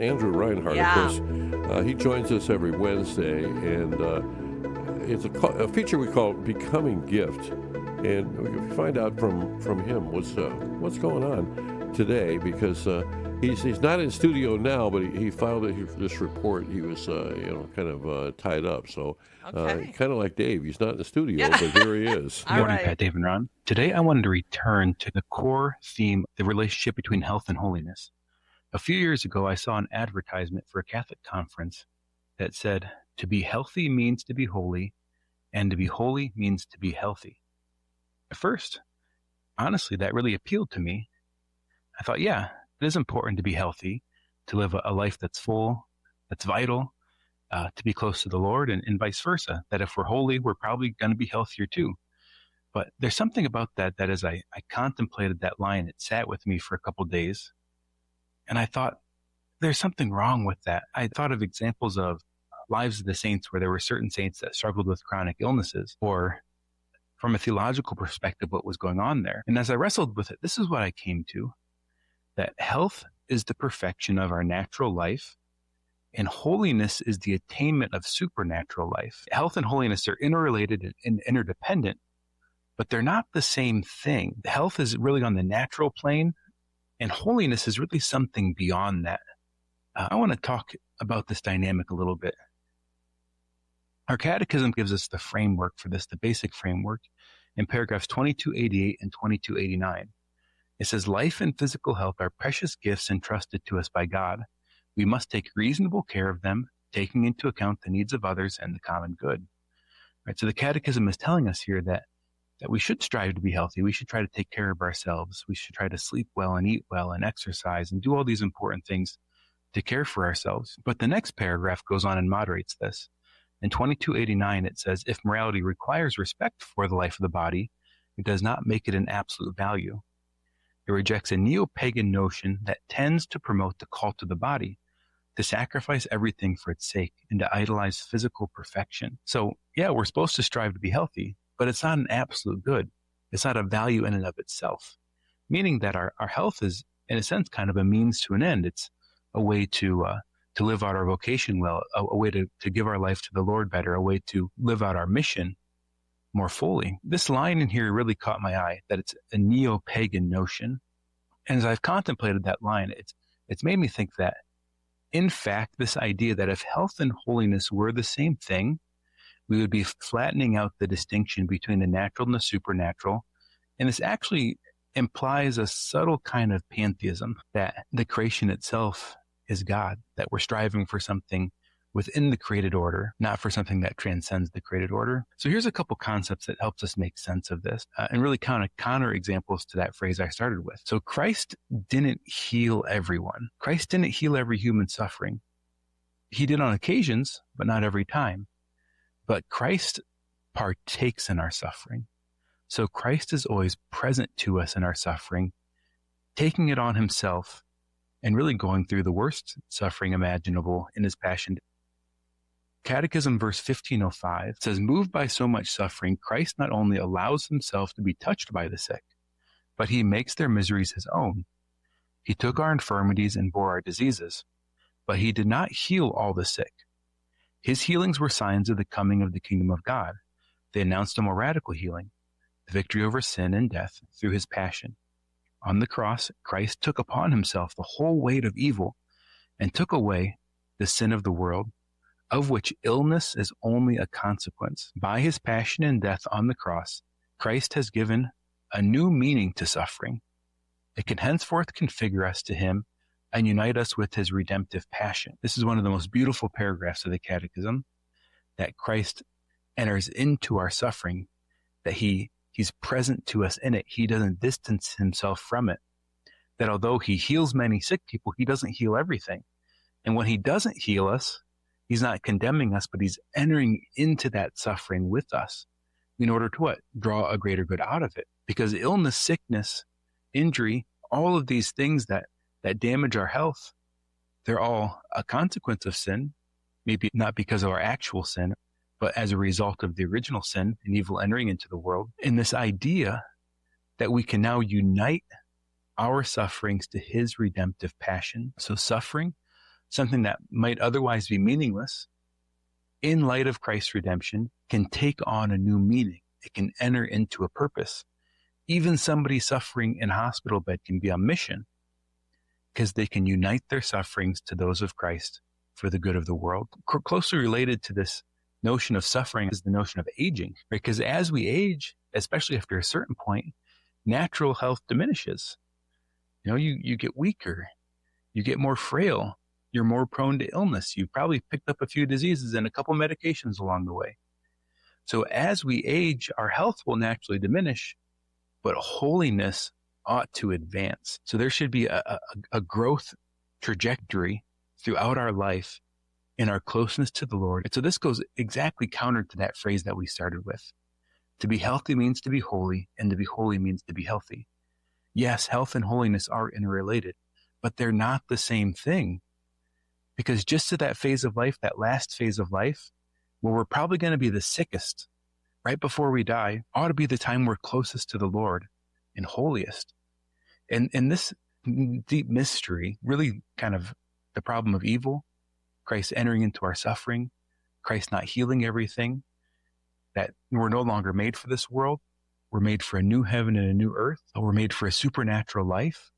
Andrew Reinhart, of Yeah. course, he joins us every Wednesday, and it's a feature we call Becoming Gift. And we find out from him what's going on today, because he's not in studio now, but he filed this report. He was kind of tied up, so Okay. kind of like Dave. He's not in the studio, Yeah. but here he is. Good All morning, right. Pat, Dave, and Ron. Today, I wanted to return to the core theme, the relationship between health and holiness. A few years ago, I saw an advertisement for a Catholic conference that said, "To be healthy means to be holy, and to be holy means to be healthy." At first, honestly, that really appealed to me. I thought, yeah, it is important to be healthy, to live a life that's full, that's vital, to be close to the Lord, and vice versa, that if we're holy, we're probably going to be healthier too. But there's something about that as I contemplated that line, it sat with me for a couple of days. And I thought, there's something wrong with that. I thought of examples of lives of the saints where there were certain saints that struggled with chronic illnesses, or from a theological perspective, what was going on there. And as I wrestled with it, this is what I came to, that health is the perfection of our natural life, and holiness is the attainment of supernatural life. Health and holiness are interrelated and interdependent, but they're not the same thing. Health is really on the natural plane, and holiness is really something beyond that. I want to talk about this dynamic a little bit. Our Catechism gives us the framework for this, the basic framework, in paragraphs 2288 and 2289. It says, life and physical health are precious gifts entrusted to us by God. We must take reasonable care of them, taking into account the needs of others and the common good. Right, so the Catechism is telling us here that we should strive to be healthy. We should try to take care of ourselves. We should try to sleep well and eat well and exercise and do all these important things to care for ourselves. But the next paragraph goes on and moderates this. In 2289, it says, if morality requires respect for the life of the body, it does not make it an absolute value. It rejects a neo-pagan notion that tends to promote the cult of the body, to sacrifice everything for its sake, and to idolize physical perfection. So, yeah, we're supposed to strive to be healthy, but it's not an absolute good. It's not a value in and of itself, meaning that our health is, in a sense, kind of a means to an end. It's a way to live out our vocation well, a way to give our life to the Lord better, a way to live out our mission more fully. This line in here really caught my eye, that it's a neo-pagan notion. And as I've contemplated that line, it's made me think that, in fact, this idea that if health and holiness were the same thing, we would be flattening out the distinction between the natural and the supernatural. And this actually implies a subtle kind of pantheism, that the creation itself is God, that we're striving for something within the created order, not for something that transcends the created order. So here's a couple concepts that helps us make sense of this, and really kind of counter examples to that phrase I started with. So Christ didn't heal everyone. Christ didn't heal every human suffering. He did on occasions, but not every time. But Christ partakes in our suffering. So Christ is always present to us in our suffering, taking it on himself and really going through the worst suffering imaginable in his passion. Catechism verse 1505 says, moved by so much suffering, Christ not only allows himself to be touched by the sick, but he makes their miseries his own. He took our infirmities and bore our diseases, but he did not heal all the sick. His healings were signs of the coming of the kingdom of God. They announced a more radical healing, the victory over sin and death through his passion. On the cross, Christ took upon himself the whole weight of evil and took away the sin of the world, of which illness is only a consequence. By his passion and death on the cross, Christ has given a new meaning to suffering. It can henceforth configure us to him and unite us with his redemptive passion. This is one of the most beautiful paragraphs of the Catechism, that Christ enters into our suffering, that he's present to us in it. He doesn't distance himself from it. That although he heals many sick people, he doesn't heal everything. And when he doesn't heal us, he's not condemning us, but he's entering into that suffering with us in order to what? Draw a greater good out of it. Because illness, sickness, injury, all of these things that damage our health, they're all a consequence of sin, maybe not because of our actual sin, but as a result of the original sin and evil entering into the world. And this idea that we can now unite our sufferings to his redemptive passion. So suffering something that might otherwise be meaningless, in light of Christ's redemption, can take on a new meaning. It can enter into a purpose. Even somebody suffering in a hospital bed can be on mission because they can unite their sufferings to those of Christ for the good of the world. Closely related to this notion of suffering is the notion of aging, right? Because as we age, especially after a certain point, natural health diminishes. You get weaker, you get more frail, you're more prone to illness. You've probably picked up a few diseases and a couple medications along the way. So as we age, our health will naturally diminish, but holiness ought to advance. So there should be a growth trajectory throughout our life in our closeness to the Lord. And so this goes exactly counter to that phrase that we started with. To be healthy means to be holy, and to be holy means to be healthy. Yes, health and holiness are interrelated, but they're not the same thing. Because just to that phase of life, that last phase of life, where we're probably going to be the sickest, right before we die, ought to be the time we're closest to the Lord and holiest. And this deep mystery, really kind of the problem of evil, Christ entering into our suffering, Christ not healing everything, that we're no longer made for this world. We're made for a new heaven and a new earth. We're made for a supernatural life.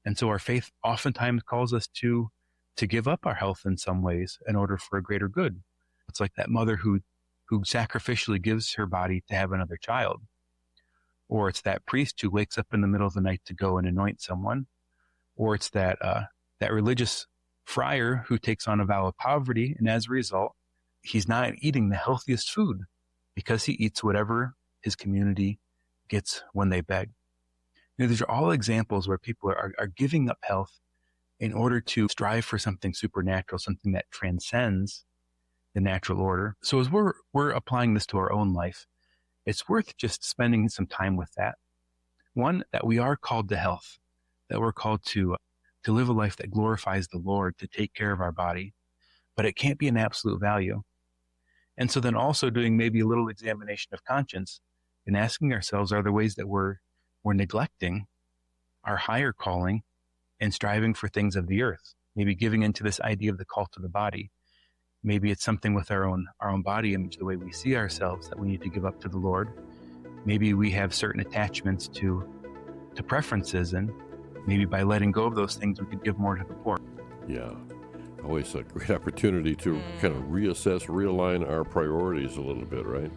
And so our faith oftentimes calls us to give up our health in some ways in order for a greater good. It's like that mother who sacrificially gives her body to have another child. Or it's that priest who wakes up in the middle of the night to go and anoint someone. Or it's that religious friar who takes on a vow of poverty, and as a result, he's not eating the healthiest food because he eats whatever his community gets when they beg. These are all examples where people are giving up health in order to strive for something supernatural, something that transcends the natural order. So as we're applying this to our own life, it's worth just spending some time with that. One, that we are called to health, that we're called to live a life that glorifies the Lord, to take care of our body, but it can't be an absolute value. And so then also doing maybe a little examination of conscience and asking ourselves, are there ways that we're neglecting our higher calling and striving for things of the earth? Maybe giving into this idea of the cult of the body. Maybe it's something with our own body image, the way we see ourselves, that we need to give up to the Lord. Maybe we have certain attachments to preferences, and maybe by letting go of those things, we could give more to the poor. Yeah. Always a great opportunity to kind of reassess, realign our priorities a little bit, right?